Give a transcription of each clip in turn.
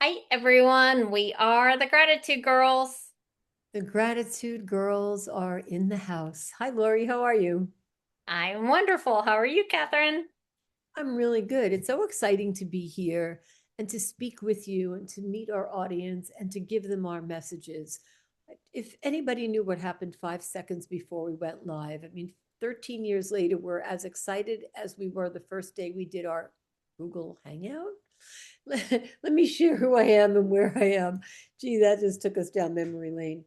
Hi, everyone. We are the Gratitude Girls. The gratitude girls are in the house. Hi, Laurie. How are you? I'm wonderful. How are you, Kathryn? I'm really good. It's so exciting to be here and to speak with you and to meet our audience and to give them our messages. If anybody knew what happened 5 seconds before we went live, I mean, 13 years later, we're as excited as we were the first day we did our Google Hangout. Let me share who I am and where I am. Gee, that just took us down memory lane.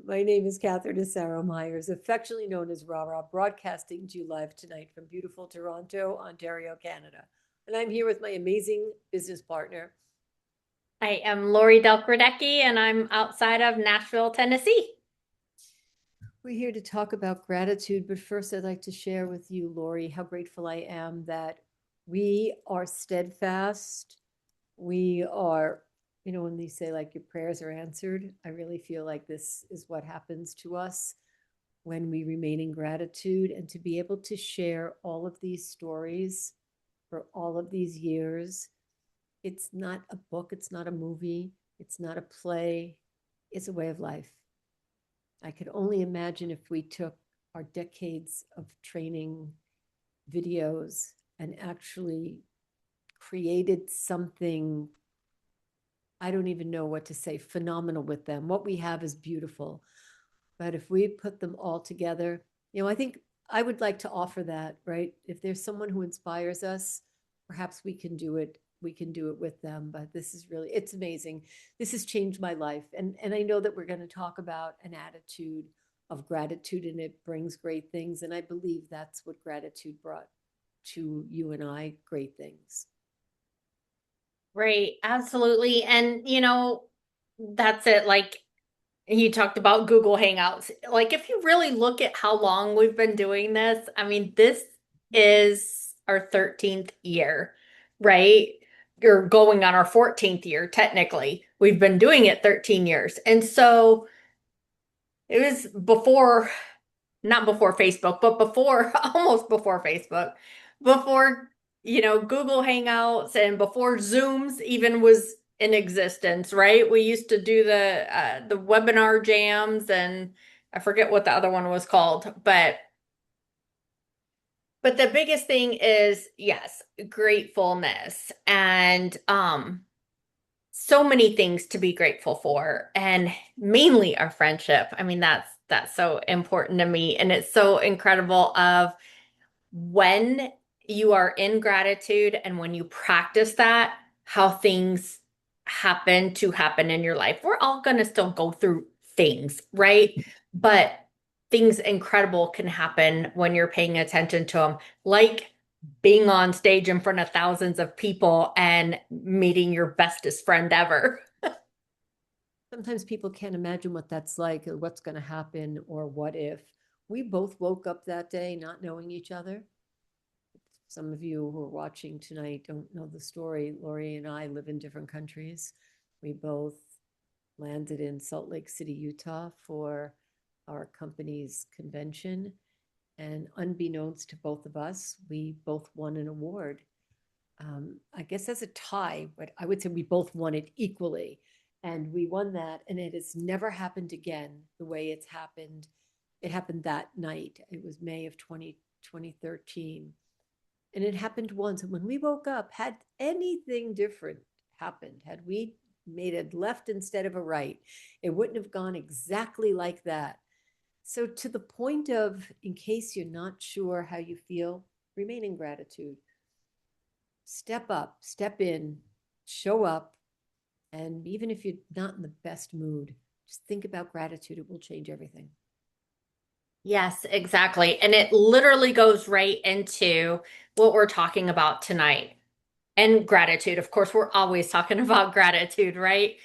My name is Kathryn Asaro Myers, affectionately known as Rara, broadcasting to you live tonight from beautiful Toronto, Ontario, Canada. And I'm here with my amazing business partner. I am Laurie Delk Radecki, and I'm outside of Nashville, Tennessee. We're here to talk about gratitude, but first I'd like to share with you, Laurie, how grateful I am that we are steadfast. We are, when they say like your prayers are answered, I really feel like this is what happens to us when we remain in gratitude, and to be able to share all of these stories for all of these years. It's not a book, it's not a movie, it's not a play, it's a way of life. I could only imagine if we took our decades of training videos and actually created something, I don't even know what to say, phenomenal with them. What we have is beautiful. But if we put them all together, I think I would like to offer that, right? If there's someone who inspires us, perhaps we can do it. We can do it with them. But this is really, it's amazing. This has changed my life. And I know that we're going to talk about an attitude of gratitude, and it brings great things. And I believe that's what gratitude brought to you and I, great things. Right, absolutely. And, that's it. Like he talked about Google Hangouts. Like, if you really look at how long we've been doing this, I mean, this is our 13th year, right? You're going on our 14th year, technically. We've been doing it 13 years. And so it was before, not before Facebook, but before, almost before Facebook, before, Google Hangouts and before Zooms even was in existence, right? We used to do the webinar jams, and I forget what the other one was called, but the biggest thing is, yes, gratefulness, and so many things to be grateful for, and mainly our friendship. I mean, that's so important to me, and it's so incredible of when you are in gratitude and when you practice that, how things happen in your life. We're all going to still go through things, right? But things incredible can happen when you're paying attention to them, like being on stage in front of thousands of people and meeting your bestest friend ever. Sometimes people can't imagine what that's like, or what's going to happen, or what if. We both woke up that day not knowing each other. Some of you who are watching tonight don't know the story. Laurie and I live in different countries. We both landed in Salt Lake City, Utah for our company's convention. And unbeknownst to both of us, we both won an award. I guess as a tie, but I would say we both won it equally. And we won that, and it has never happened again the way it's happened. It happened that night. It was May of 2013. And it happened once. And when we woke up, had anything different happened, had we made a left instead of a right, it wouldn't have gone exactly like that. So, to the point of, in case you're not sure how you feel, remain in gratitude. Step up, step in, show up. And even if you're not in the best mood, just think about gratitude. It will change everything. Yes, exactly. And it literally goes right into what we're talking about tonight. And gratitude. Of course, we're always talking about gratitude, right?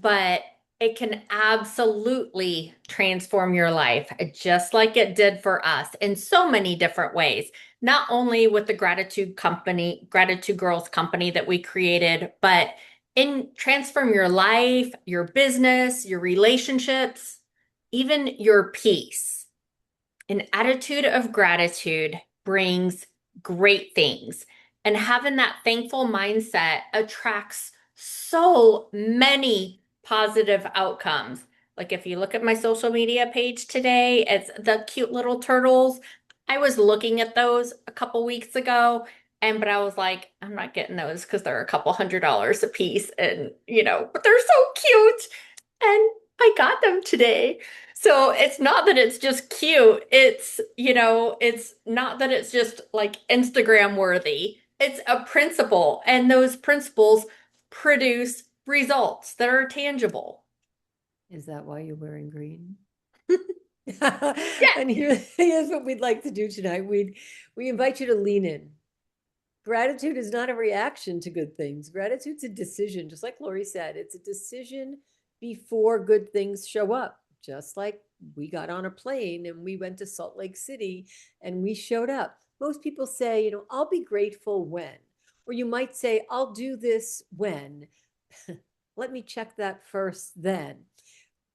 But it can absolutely transform your life, just like it did for us in so many different ways. Not only with the gratitude company, Gratitude Girls company that we created, but in transform your life, your business, your relationships, even your peace. An attitude of gratitude brings great things. And having that thankful mindset attracts so many positive outcomes. Like if you look at my social media page today, it's the cute little turtles. I was looking at those a couple weeks ago, and but I was like, I'm not getting those because they're a couple $100 a piece, and but they're so cute. And I got them today. So it's not that it's just cute. It's not that it's just like Instagram worthy. It's a principle, and those principles produce results that are tangible. Is that why you're wearing green? Yeah, And here's what we'd like to do tonight. We invite you to lean in. Gratitude is not a reaction to good things. Gratitude's a decision, just like Laurie said. It's a decision before good things show up. Just like we got on a plane and we went to Salt Lake City and we showed up. Most people say, I'll be grateful when. Or you might say, I'll do this when. Let me check that first then.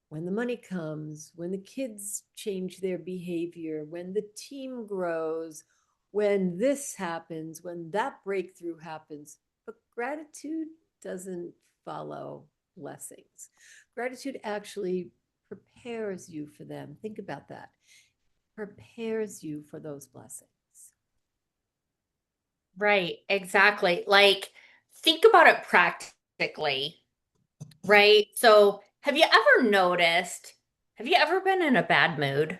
When the money comes, when the kids change their behavior, when the team grows, when this happens, when that breakthrough happens. But gratitude doesn't follow blessings. Gratitude actually prepares you for them. Think about that. Prepares you for those blessings. right, exactly. Like, think about it practically, right? So, have you ever been in a bad mood?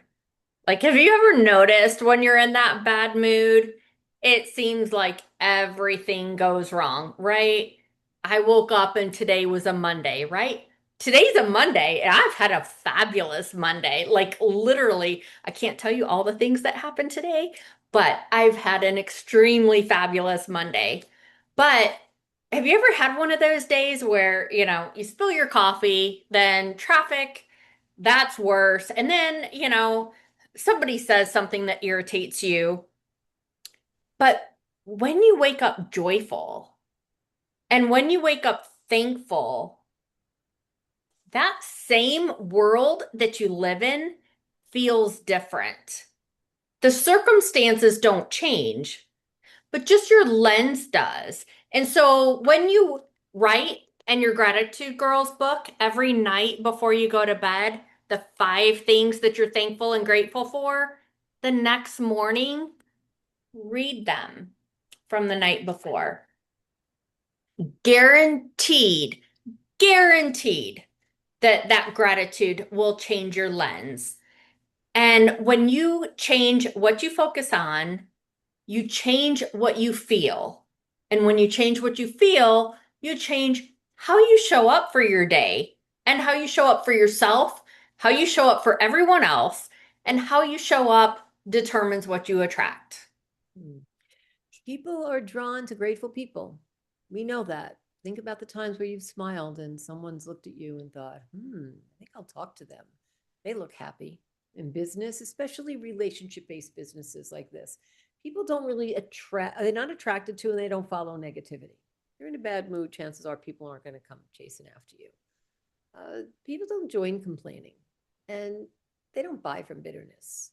Like, have you ever noticed when you're in that bad mood, it seems like everything goes wrong, right? I woke up and today was a Monday, right? Today's a Monday, and I've had a fabulous Monday. Like, literally, I can't tell you all the things that happened today, but I've had an extremely fabulous Monday. But have you ever had one of those days where, you spill your coffee, then traffic, that's worse. And then, somebody says something that irritates you, but when you wake up joyful and when you wake up thankful, that same world that you live in feels different. The circumstances don't change, but just your lens does. And so when you write in your Gratitude Girls book every night before you go to bed, the 5 things that you're thankful and grateful for, the next morning, read them from the night before. Guaranteed, guaranteed that that gratitude will change your lens. And when you change what you focus on, you change what you feel. And when you change what you feel, you change how you show up for your day and how you show up for yourself, how you show up for everyone else, and how you show up determines what you attract. Hmm. People are drawn to grateful people. We know that. Think about the times where you've smiled and someone's looked at you and thought, I think I'll talk to them. They look happy. In business, especially relationship based businesses like this, people don't really attract, they're not attracted to and they don't follow negativity. If you're in a bad mood, chances are people aren't going to come chasing after you. People don't join complaining and they don't buy from bitterness.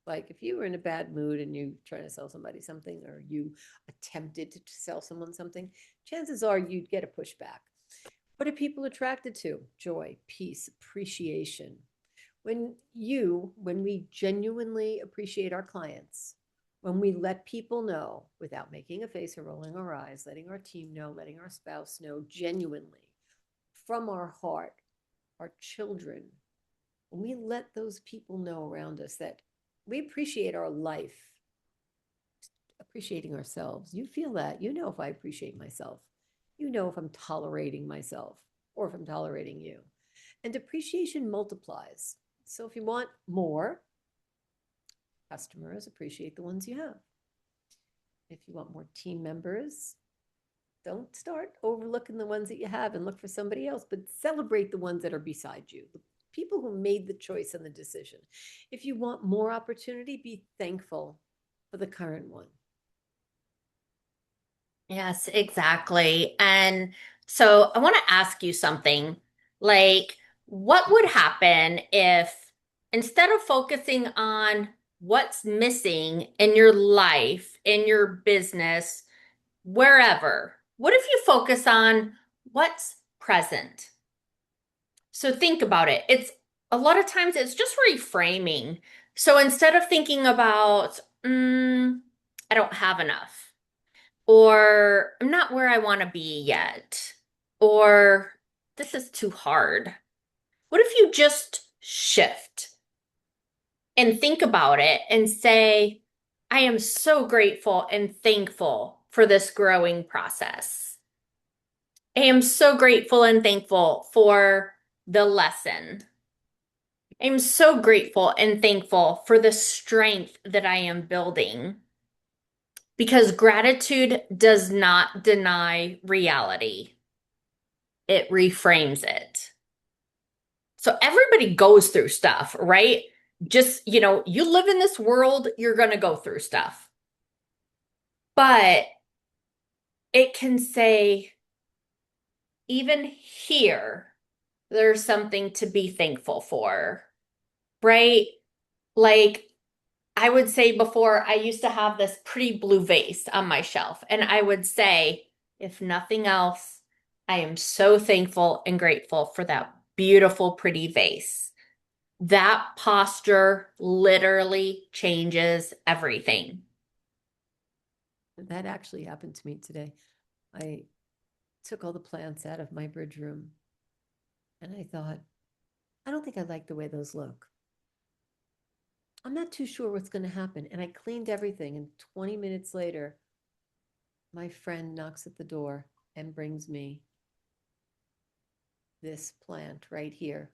Like if you were in a bad mood and you trying to sell somebody something or you attempted to sell someone something, chances are you'd get a pushback. What are people attracted to? Joy, peace, appreciation. When we genuinely appreciate our clients, when we let people know without making a face or rolling our eyes, letting our team know, letting our spouse know genuinely from our heart, our children, when we let those people know around us that we appreciate our life, appreciating ourselves. You feel that. You know if I appreciate myself. You know if I'm tolerating myself or if I'm tolerating you. And appreciation multiplies. So if you want more, customers appreciate the ones you have. If you want more team members, don't start overlooking the ones that you have and look for somebody else, but celebrate the ones that are beside you, the people who made the choice and the decision. If you want more opportunity, be thankful for the current one. Yes, exactly. And so I want to ask you something like, what would happen if instead of focusing on what's missing in your life, in your business, wherever, what if you focus on What's present? So think about it. It's a lot of times it's just reframing. So instead of thinking about, I don't have enough, or I'm not where I want to be yet, or this is too hard. What if you just shift and think about it and say, I am so grateful and thankful for this growing process. I am so grateful and thankful for the lesson. I'm so grateful and thankful for the strength that I am building because gratitude does not deny reality, it reframes it. So everybody goes through stuff, right? Just, you live in this world, you're going to go through stuff. But it can say, even here, there's something to be thankful for, right? Like, I would say before, I used to have this pretty blue vase on my shelf, and I would say, if nothing else, I am so thankful and grateful for that beautiful, pretty vase. That posture literally changes everything. That actually happened to me today. I took all the plants out of my bridge room and I thought, I don't think I like the way those look. I'm not too sure what's going to happen. And I cleaned everything. And 20 minutes later, my friend knocks at the door and brings me this plant right here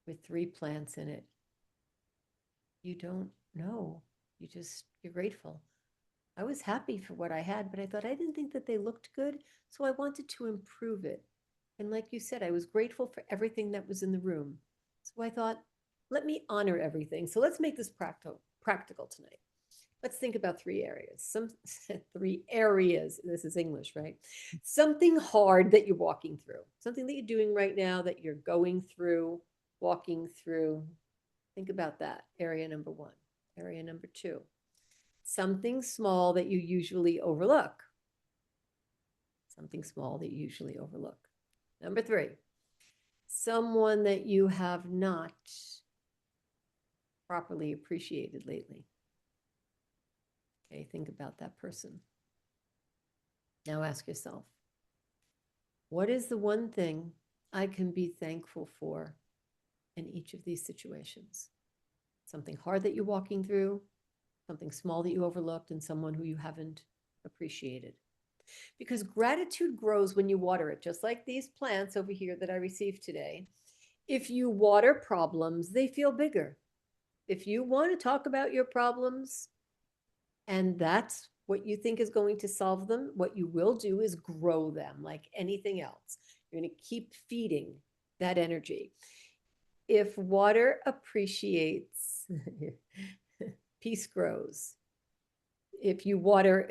with 3 plants in it. You don't know. You're grateful. I was happy for what I had, but I thought I didn't think that they looked good. So I wanted to improve it. And like you said, I was grateful for everything that was in the room. So I thought, let me honor everything. So let's make this practical tonight. Let's think about 3 areas. Some 3 areas. This is English, right? Something hard that you're walking through. Something that you're doing right now that you're going through, walking through. Think about that. Area number 1. Area number 2. Something small that you usually overlook. Something small that you usually overlook. Number 3, someone that you have not properly appreciated lately. Okay, think about that person. Now ask yourself, what is the one thing I can be thankful for in each of these situations? Something hard that you're walking through, something small that you overlooked, and someone who you haven't appreciated. Because gratitude grows when you water it, just like these plants over here that I received today. If you water problems, they feel bigger. If you want to talk about your problems and that's what you think is going to solve them, what you will do is grow them like anything else. You're going to keep feeding that energy. If water appreciates, peace grows. If you water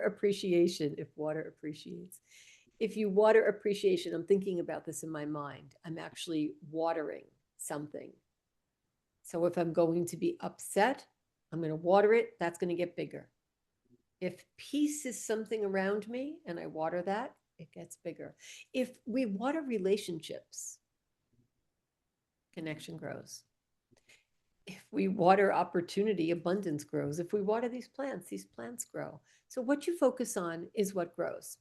appreciation, if water appreciates, if you water appreciation, I'm thinking about this in my mind. I'm actually watering something. So if I'm going to be upset, I'm going to water it. That's going to get bigger. If peace is something around me and I water that, it gets bigger. If we water relationships, connection grows. If we water opportunity, abundance grows. If we water these plants grow. So what you focus on is what grows.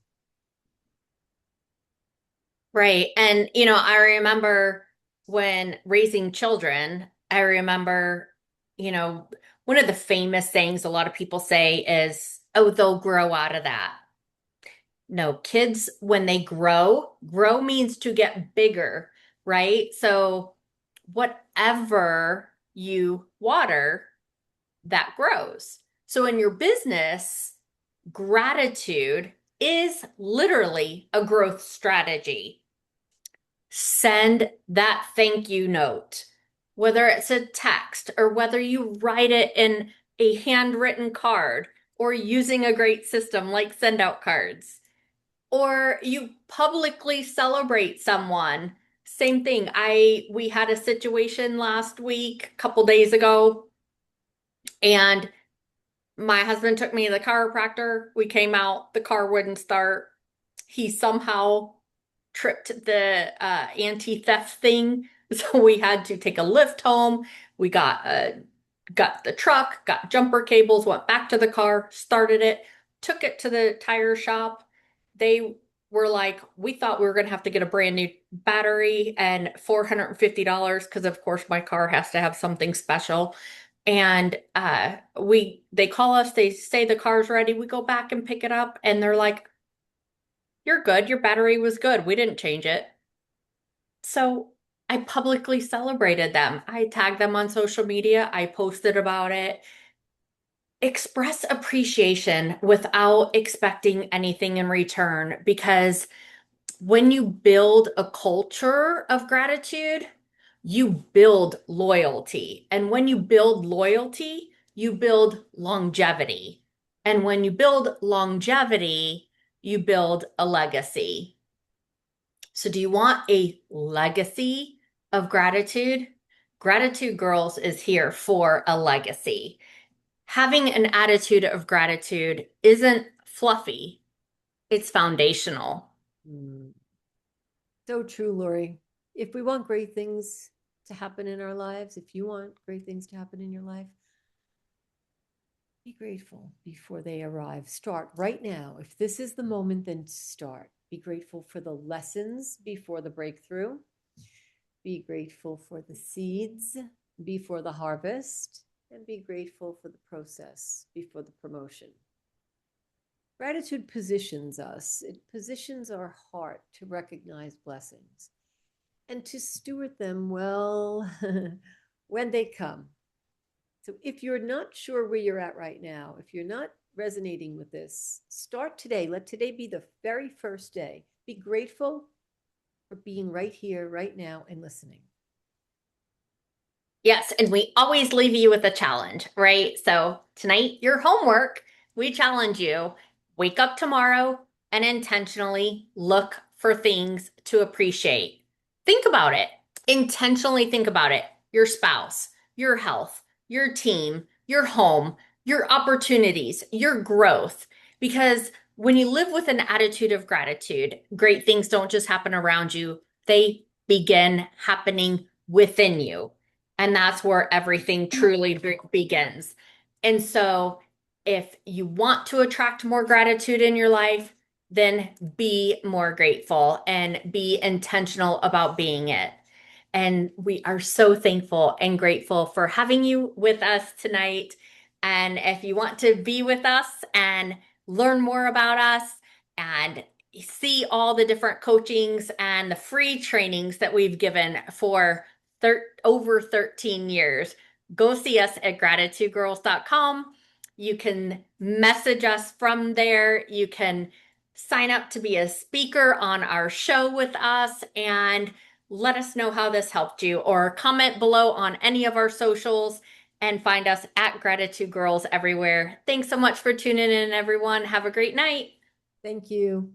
Right. And, I remember when raising children, I remember, you know, one of the famous things a lot of people say is, oh, they'll grow out of that. No, kids, when they grow means to get bigger, right? So whatever you water, that grows. So in your business, gratitude is literally a growth strategy. Send that thank you note, whether it's a text or whether you write it in a handwritten card or using a great system like send out cards, or you publicly celebrate someone. Same thing. We had a situation last week, a couple days ago, and my husband took me to the chiropractor. We came out, the car wouldn't start. he somehow tripped the anti-theft thing. So we had to take a lift home. We got the truck, got jumper cables, went back to the car, started it, took it to the tire shop. They were like, we thought we were going to have to get a brand new battery and $450 because of course my car has to have something special. And they call us, they say the car's ready. We go back and pick it up and they're like, "You're good. Your battery was good. We didn't change it." So I publicly celebrated them. I tagged them on social media. I posted about it. Express appreciation without expecting anything in return because when you build a culture of gratitude, you build loyalty. And when you build loyalty, you build longevity. And when you build longevity, you build a legacy. So, do you want a legacy of gratitude? Gratitude Girls is here for a legacy. Having an attitude of gratitude isn't fluffy, it's foundational. Mm. So true, Lori. If we want great things to happen in our lives, if you want great things to happen in your life, be grateful before they arrive. Start right now. If this is the moment, then start. Be grateful for the lessons before the breakthrough. Be grateful for the seeds before the harvest. And be grateful for the process before the promotion. Gratitude positions us, it positions our heart to recognize blessings and to steward them well when they come. So if you're not sure where you're at right now, if you're not resonating with this, start today. Let today be the very first day. Be grateful for being right here, right now, and listening. Yes, and we always leave you with a challenge, right? So tonight, your homework, we challenge you, wake up tomorrow and intentionally look for things to appreciate. Think about it. Intentionally think about it. Your spouse, your health, your team, your home, your opportunities, your growth. Because when you live with an attitude of gratitude, great things don't just happen around you, they begin happening within you. And that's where everything truly begins. And so, if you want to attract more gratitude in your life, then be more grateful and be intentional about being it. And we are so thankful and grateful for having you with us tonight. And if you want to be with us and learn more about us and see all the different coachings and the free trainings that we've given for over 13 years, go see us at gratitudegirls.com. You can message us from there. You can sign up to be a speaker on our show with us and let us know how this helped you, or comment below on any of our socials and find us at Gratitude Girls everywhere. Thanks so much for tuning in, everyone. Have a great night. Thank you.